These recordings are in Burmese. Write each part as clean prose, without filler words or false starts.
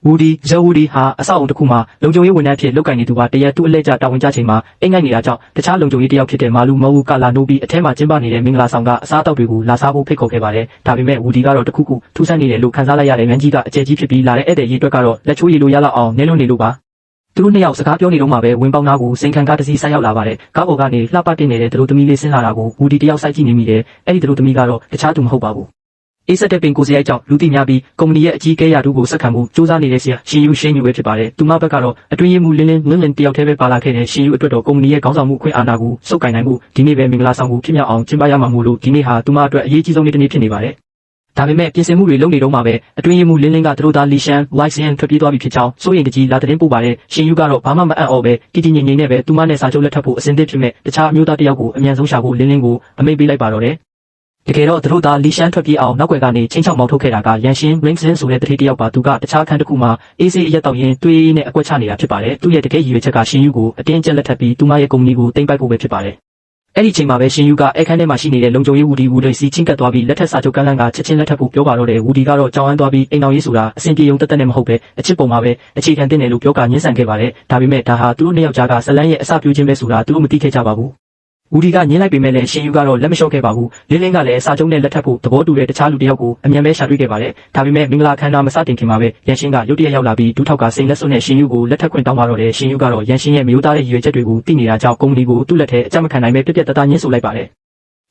Woody ဇော် Woody ဟာအဆောက်အုံတစ်ခုမှာလုံခြုံရေးဝန်ထမ်းဖြစ်လုပ်ကိုင်နေသူပါတရက်သူ့အလှည့်ကျတာဝန်ကျချိန်မှာအိမ်ငိုက်နေတာကြောင့်တခြားလုံခြုံရေးတယောက်ဖြစ်တဲ့မာလူမဟုတ်ကလာနိုးပြီးအထဲမှာကျင်းပနေတဲ့မင်္ဂလာဆောင်ကအစားအသောက်တွေကိုလာစားဖို့ဖိတ်ခေါ်ခဲ့ပါတယ်ဒါပေမဲ့ Woody ကတော့တခုခုထူးဆန်းနေတယ်လို့ခန်းစားလိုက်ရတဲ့ငန်းကြီးကအကျယ်ကြီးဖြစ်ပြီးလာတဲ့ဧည့်သည်ရေးအတွက်ကတော့လက်ချိုးရည်လိုရလောက်အောင်နဲလွန်းနေလို့ပါသူတို့နှစ်ယောက်စကားပြောနေတော့မှပဲဝင်းပေါင်းသားကိုစိန်ခံကားတစ်စီးဆိုက်ရောက်လာပါတယ်ကားပေါ်ကနေလှပတင်နေတဲ့သူတို့သမီးလေးဆင်းလာတာကို Woody တယောက်စိုက်ကြည့်နေမိတယ်အဲ့ဒီသူတို့သမီးကတော့တခြားသူမဟုတ်ပါဘူးအေးဆက်တဲ့ပင်ကိုစရိုက်ကြောင့်လူသိများပြီးကုမ္ပဏီရဲ့အကြီးအကဲရာထူးကိုဆက်ခံမှုစူးစမ်းနေတဲ့ဆရာရှင်ယူရှိန်ယူပဲဖြစ်ပါတယ်သူမဘက်ကတော့အတွင်းရေးမှူးလင်းတယောက်တည်းပဲပါလာခဲ့တဲ့ရှင်ယူအတွက်တော့ကုမ္ပဏီရဲ့ခေါင်းဆောင်မှုခွင့်အာဏာကိုစုပ်ကိုင်နိုင်မှုဒီနေ့ပဲမင်္ဂလာဆောင်ကိုဖြစ်မြောက်အောင်ကျင်းပရမှာမို့လို့ဒီနေ့ဟာသူမအတွက်အရေးကြီးဆုံးနေ့တစ်နေ့ဖြစ်နေပါတယ်ဒါပေမဲ့ပြင်ဆင်မှုတွေလုပ်နေတော့မှပဲအတွင်းရေးမှူးလင်းကသူတို့သားလီရှန်ဝိုက်ဆန်ထွက်ပြေးသွားပြီဖြစ်ကြောင်းစိုးရိမ်တကြီးလာတဲ့ပို့ပါတယ်ရှင်ယူကတော့ဘာမှမအံ့ဩပဲတည်တည်ငြိမ်ငြိမ်နဲ့ပဲသူမနဲ့စာချုပ်လက်ထပ်ဖို့အစဉ်သင့်ဖြစ်မဲ့တခြားအမျိုးသားတယောက်ကိုအမြန်ဆုံးရှာဖို့လင်းကိုအမိန့်ပေးလိုက်ပါတော့တယ်တကယ်တော့သူတို့သားလီရှန်ထွက်ပြေးအောင်နောက်ွယ်ကနေချင်းချောက်မောင်းထုတ်ခဲ့တာကရန်ရှင်း Ringson ဆိုတဲ့တတိတယောက်ပါသူကတခြားခန်းတစ်ခုမှာအေးစေးအရက်တော့ရင်တွေးနဲ့အကွက်ချနေတာဖြစ်ပါတယ်သူ့ရဲ့တကယ်ရည်ရွယ်ချက်ကရှင်ယူကိုအတင်းကျပ်လက်ထပ်ပြီးသူမရဲ့ကုမ္ပဏီကိုတင်ပိုက်ဖို့ပဲဖြစ်ပါတယ်အဲ့ဒီချိန်မှာပဲရှင်ယူကအခန်းထဲမှာရှိနေတဲ့လုံခြုံရေးWoodyစီချင်းကပ်သွားပြီးလက်ထပ်စာချုပ်ကမ်းလှမ်းကချက်ချင်းလက်ထပ်ဖို့ပြောပါတော့တယ်Woodyကတော့ကြောင်ဝမ်းသွားပြီးအိမ်တော်ရေးဆိုတာအဆင်ပြေုံတက်နဲ့မဟုတ်ပဲအချစ်ပုံမှာပဲအခြေခံတင်တယ်လို့ပြောကညှင်းဆန်ခဲ့ပါတယ်ဒါပေမဲ့ဒါဟာသူတို့နှစ်ယောက်ကြားကဇလန်းရဲ့အစပြုခြင်းပဲဆိုတာသူတို့မသိခဲ့ကြပါဘူးWoodyကညင်းလိုက်ပေမဲ့လည်းရှင်ယူကတော့လက်မလျှော့ခဲ့ပါဘူးလင်းကလည်းစာချုပ်နဲ့လက်ထပ်ဖို့သဘောတူတဲ့တခြားလူတစ်ယောက်ကိုအမြန်ပဲရှာတွေ့ခဲ့ပါတယ်ဒါပေမဲ့မင်္ဂလာခမ်းနားမစတင်ခင်မှာပဲရန်ရှင်းကရုတ်တရက်ရောက်လာပြီးဒူးထောက်ကစိန်လက်စွပ်နဲ့ရှင်ယူကိုလက်ထပ်ခွင့်တောင်းပါတော့တယ်ရှင်ယူကတော့ရန်ရှင်းရဲ့မျိုးသားတဲ့ရည်ရွယ်ချက်တွေကိုသိနေတာကြောင့်ကုမ္ပဏီကိုသူ့လက်ထဲအကြမ်းမခံနိုင်ပဲပြက်ပြက်တသားညှင်းဆိုလိုက်ပါတယ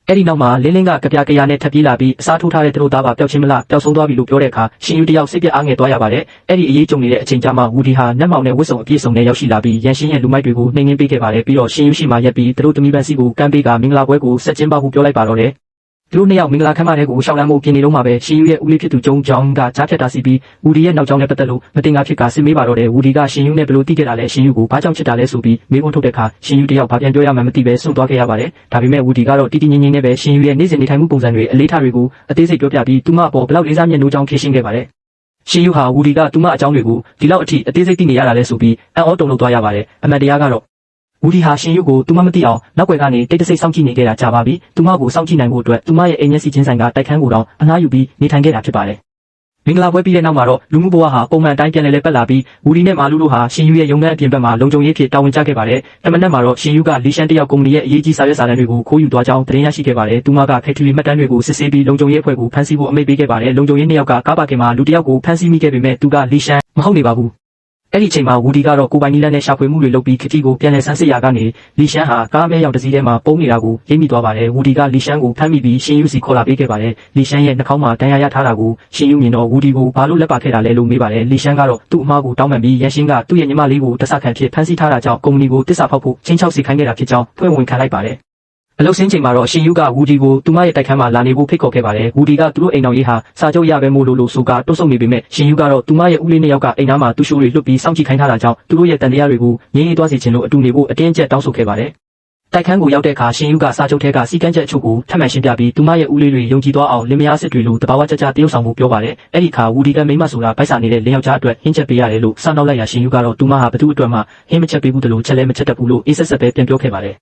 ်အဲ့ဒီနောက်မှာလင်းကကြပြကြရနဲ့ထပ်ပြေးလာပြီးအစားထိုးထားတဲ့သူတို့သားပါပျောက်ချင်းမလားပျောက်ဆုံးသွားပြီလို့ပြောတဲ့အခါရှင်ယူတယောက်စိတ်ပြအားငယ်သွားရပါတယ်အဲ့ဒီအရေးကြုံနေတဲ့အချိန်ကြာမှWoodyဟာနတ်မောင်နဲ့ဝတ်စုံအပြည့်စုံနဲ့ရောက်ရှိလာပြီးရန်ရှင်းရဲ့လူမိုက်တွေကိုနှိမ်နှင်းပေးခဲ့ပါတယ်ပြီးတော့ရှင်ယူရှိမှရက်ပြီးသူတို့သမီးပန်းစီကိုကမ်းပေးကမင်္ဂလာပွဲကိုဆက်ကျင်းပဖို့ပြောလိုက်ပါတော့တယ်သူတို့နှစ်ယောက်မင်္ဂလာခမ်းမထဲကိုရှောက်လန်းမှုပြင်နေလုံးမှာပဲရှင်ယူရဲ့ဦးလေးဖြစ်သူကျုံကြောင်းကကြားဖြတ်တာစီပြီး Woodyရဲ့နောက်ကြောင်းနဲ့ပတ်သက်လို့မတင်ကားဖြစ်ကစစ်မေးပါတော့တယ်Woodyကရှင်ယူနဲ့ဘယ်လိုသိခဲ့တာလဲရှင်ယူကိုဘာကြောင့်ချစ်တာလဲဆိုပြီးမေးခွန်းထုတ်တဲ့အခါရှင်ယူတယောက်ဘာပြန်ပြောရမှန်းမသိပဲစွန့်သွားခဲ့ရပါတယ်ဒါပေမဲ့Woodyကတော့တီတီငင်းငင်းနဲ့ပဲရှင်ယူရဲ့နေ့စဉ်နေထိုင်မှုပုံစံတွေအလေးထားတွေကိုအသေးစိတ်ပြောပြပြီးသူမအပေါ်ဘလောက်လေးစားမျက်နှာကြောင်းဖြေရှင်းခဲ့ပါတယ်ရှင်ယူဟာWoodyကသူမအကြောင်းတွေကိုဒီလောက်အထိအသေးစိတ်သိနေရတာလဲဆိုပြီးအံ့ဩတုန်လှုပ်သွားရပါတယ်အမှန်တရားကတော့Woodyဟာရှင်ယူကိုသူမမသိအောင်နောက်ွယ်ကနေတိတ်တဆိတ်စောင့်ကြည့်နေခဲ့တာကြာပါပြီသူမကိုစောင့်ကြည့်နိုင်ဖို့အတွက်သူမရဲ့အိမ်မျက်စိချင်းဆိုင်ကတိုက်ခန်းကိုတောင်အငှားယူပြီးနေထိုင်ခဲ့တာဖြစ်ပါတယ်မင်္ဂလာပွဲပြီးတဲ့နောက်မှာတော့လူမှုဘဝဟာပုံမှန်အတိုင်းပြန်လည်ပတ်လာပြီးWoodyနဲ့မာလူတို့ဟာရှင်ယူရဲ့ရုံးခန်းအပြင်ဘက်မှာလုံခြုံရေးဖြစ်တာဝန်ကျခဲ့ပါတယ်တမန်နဲ့မှာတော့ရှင်ယူကလီရှန်တယောက်ကုမ္ပဏီရဲ့အရေးကြီးစာရွက်စာတမ်းတွေကိုခိုးယူသွားကြောင်းသတင်းရရှိခဲ့ပါတယ်သူမကဖက်ထရီမှတ်တမ်းတွေကိုစစ်ဆေးပြီးလုံခြုံရေးအဖွဲ့ကိုဖမ်းဆီးဖို့အမိန့်ပေးခဲ့ပါတယ်လုံခြုံရေးနှစ်ယောက်ကကားပါကင်မှာလူတစ်ယောက်ကိုဖမ်းဆီးမိခဲ့ပေမဲ့သူကလီရှန်မဟုတ်နေပါဘူးအဲ့ဒီချိန်မှာWoodyကတော့ကိုပိုင်နီလန်နဲ့ရှာဖွေမှုတွေလုပ်ပြီးခတိကိုပြန်လည်ဆန်းစစ်ရာကနေလီရှန်ဟာကားမဲရောက်တစ်စီးထဲမှာပုံနေတာကိုရိပ်မိသွားပါတယ်Woodyကလီရှန်ကိုဖမ်းမိပြီးရှင်ယူစီခေါ်လာပေးခဲ့ပါတယ်လီရှန်ရဲ့နှာခေါင်းမှာဒဏ်ရာရထားတာကိုရှင်ယူမြင်တော့Woodyကိုဘာလို့လက်ပါခဲ့တာလဲလို့မေးပါတယ်လီရှန်ကတော့သူ့အမားကိုတောင်းပန်ပြီးရန်ရှင်းကသူ့ရဲ့ညီမလေးကိုတဆခံဖြစ်ဖမ်းဆီးထားတာကြောင့်ကုမ္ပဏီကိုတစ္ဆာဖောက်ဖို့ချင်းချောက်စီခိုင်းခဲ့တာဖြစ်ကြောင်းဖွင့်ဝင်ခံလိုက်ပါတယ်အလုပ်ဆင်းချိန်မှာတော့ရှင်ယူကWoodyကိုသူမရဲ့တိုက်ခန်းမှာလာနေဖို့ဖိတ်ခေါ်ခဲ့ပါတယ်Woodyကသူတို့အိမ်တော်ရေးဟာစာချုပ်ရပဲမို့လို့ဆိုကတွတ်ဆုံနေပေမဲ့ရှင်ယူကတော့သူမရဲ့ဦးလေးနှစ်ယောက်ကအိမ်သားမှာသူ့ရှိုးတွေလွတ်ပြီးစောင့်ကြည့်ခိုင်းထားတာကြောင့်သူတို့ရဲ့တန်တရားတွေကိုငြင်းရေးသွားစေချင်လို့အတူနေဖို့အတင်းကျပ်တောင်းဆိုခဲ့ပါတယ်တိုက်ခန်းကိုရောက်တဲ့အခါရှင်ယူကစာချုပ်ထဲကစီကန်းချက်အချို့ကိုထပ်မံရှင်းပြပြီးသူမရဲ့ဦးလေးတွေယုံကြည်သွားအောင်လင်မယားအစ်စ်တွေလိုတဘာဝကြကြတရုပ်ဆောင်မှုပြောပါတယ်အဲ့ဒီအခါWoodyကမိမဆိုတာဗိုက်စာနေတဲ့လင်းယောက်ျားအတွက်ဟင်းချက်ပေးရတယ်လို့စနောက်လိုက်ရရှင်ယူကတော့သူမဟာဘသူ့အတွက်မှဟင်းမချက်ပေးဘူးတလို့ချက်လည်းမချက်တတ်ဘူးလို့အေးဆက်ဆက်ပဲပြန်ပြောခဲ့ပါတယ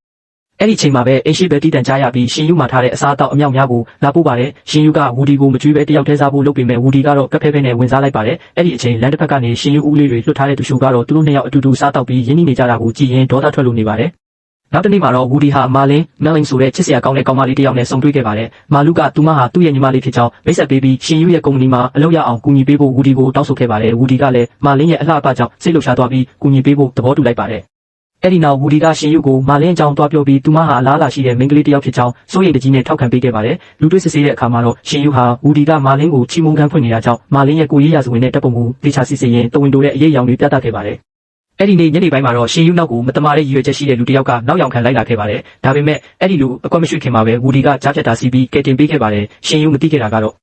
်အဲ့ဒီချိန်မှာပဲအိမ်ရှိပဲတီးတန်ကြားရပြီးရှင်ယူမှာထားတဲ့အစားအသောက်အမြောက်များကိုလာပို့ပါတယ်ရှင်ယူကWoodyကိုမကြွေးပဲတယောက်တည်းစားဖို့လုပ်ပေမဲ့Woodyကတော့ကပ်ဖဲဖဲနဲ့ဝင်စားလိုက်ပါတယ်အဲ့ဒီအချိန်လမ်းတစ်ဖက်ကနေရှင်ယူဦးလေးတွေလွတ်ထားတဲ့သူရှိုကတော့သူတို့နှစ်ယောက်အတူတူစားတောက်ပြီးရင်းနှီးနေကြတာကိုကြည့်ရင်ဒေါသထွက်လို့နေပါတယ်နောက်တနေ့မှာတော့Woodyဟာမာလင်းဆိုတဲ့ချစ်စရာကောင်းတဲ့ကောင်မလေးတစ်ယောက်နဲ့ဆုံတွေ့ခဲ့ပါတယ်မာလူကသူမဟာသူ့ရဲ့ညီမလေးဖြစ်ကြောင်းမိတ်ဆက်ပေးပြီးရှင်ယူရဲ့ကုမ္ပဏီမှာအလုပ်ရအောင်ကူညီပေးဖို့Woodyကိုတောင်းဆိုခဲ့ပါတယ်Woodyကလည်းမာလင်းရဲ့အလှအပကြောင့်စိတ်လှုပ်ရှားသွားပြီးကူညီပေးဖို့သဘောတူလိုက်ပါတယ်အဲ့ဒီနောက်Woodyကရှင်ယူကိုမာလင်းအကြောင်းတွားပြောပြီးသူမဟာအလားအလာရှိတဲ့မိန်းကလေးတစ်ယောက်ဖြစ်ကြောင်းစိုးရိမ်တကြီးနဲ့ထောက်ခံပေးခဲ့ပါတယ်လူတွေ့စစ်ဆေးတဲ့အခါမှာတော့ရှင်ယူဟာWoodyကမာလင်းကိုချီးမွမ်းခန်းဖွင့်နေတာကြောင့်မာလင်းရဲ့ကိုရေးရာဇဝင်နဲ့တပ်ပုံကိုတေချာစစ်ဆေးရင်တဝင်းတိုတဲ့အရေးအယောင်တွေပြသခဲ့ပါတယ်အဲ့ဒီနေ့ညနေပိုင်းမှာတော့ရှင်ယူနောက်ကိုမတမာတဲ့ရည်ရွယ်ချက်ရှိတဲ့လူတစ်ယောက်ကနောက်ယောင်ခံလိုက်လာခဲ့ပါတယ်ဒါပေမဲ့အဲ့ဒီလူအကွက်မရှိခင်မှာပဲWoodyကကြားဖြတ်တာစီးပြီးကဲတင်ပေးခဲ့ပါတယ်ရှင်ယူမသိခဲ့တာကတော့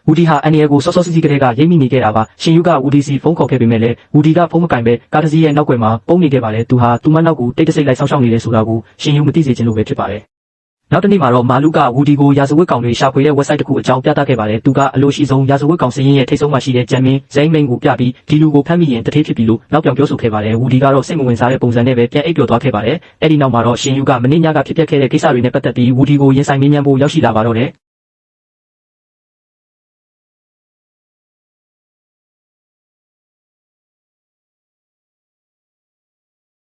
Woodyဟာအန်နီယယ်ကိုစောစောစီးစီးကလေးကရိပ်မိနေခဲ့တာပါရှင်ယူကWoodyစီဖုန်းခေါ်ခဲ့ပေမဲ့လည်းWoodyကဖုန်းမကင်ပဲကားတစ်စီးရဲ့နောက်ွယ်မှာပုံနေခဲ့ပါတယ်သူဟာသူမနောက်ကိုတိတ်တဆိတ်လိုက်ဆောင်းရှောင်းနေတယ်ဆိုတာကိုရှင်ယူမသိစေချင်လို့ပဲဖြစ်ပါတယ်နောက်တနေ့မှာတော့မာလူကWoodyကိုရာဇဝတ်ကောင်တွေရှာဖွေတဲ့ website တစ်ခုအကြောင်းပြသခဲ့ပါတယ်သူကအလိုရှိဆုံးရာဇဝတ်ကောင်စင်းရဲ့ထိတ်ဆုံးမှရှိတဲ့ဂျမ်မင်းဇိမ်းမိန်ကိုပြပြီးဒီလူကိုဖမ်းမိရင်တထေးဖြစ်ပြီလို့နောက်ပြောင်ပြောဆိုခဲ့ပါတယ်Woodyကတော့စိတ်မဝင်စားတဲ့ပုံစံနဲ့ပဲပြန်အိပ်ပျော်သွားခဲ့ပါတယ်အဲ့ဒီနောက်မှာတော့ရှင်ယူကမနေ့ညကဖြစ်ပျက်ခဲ့တဲ့ကိစ္စတွေနဲ့ပတ်သက်ပြီးWoodyကိုရင်ဆိုင်မေးမြန်းဖို့ရောက်ရှိလာပါတော့တယ်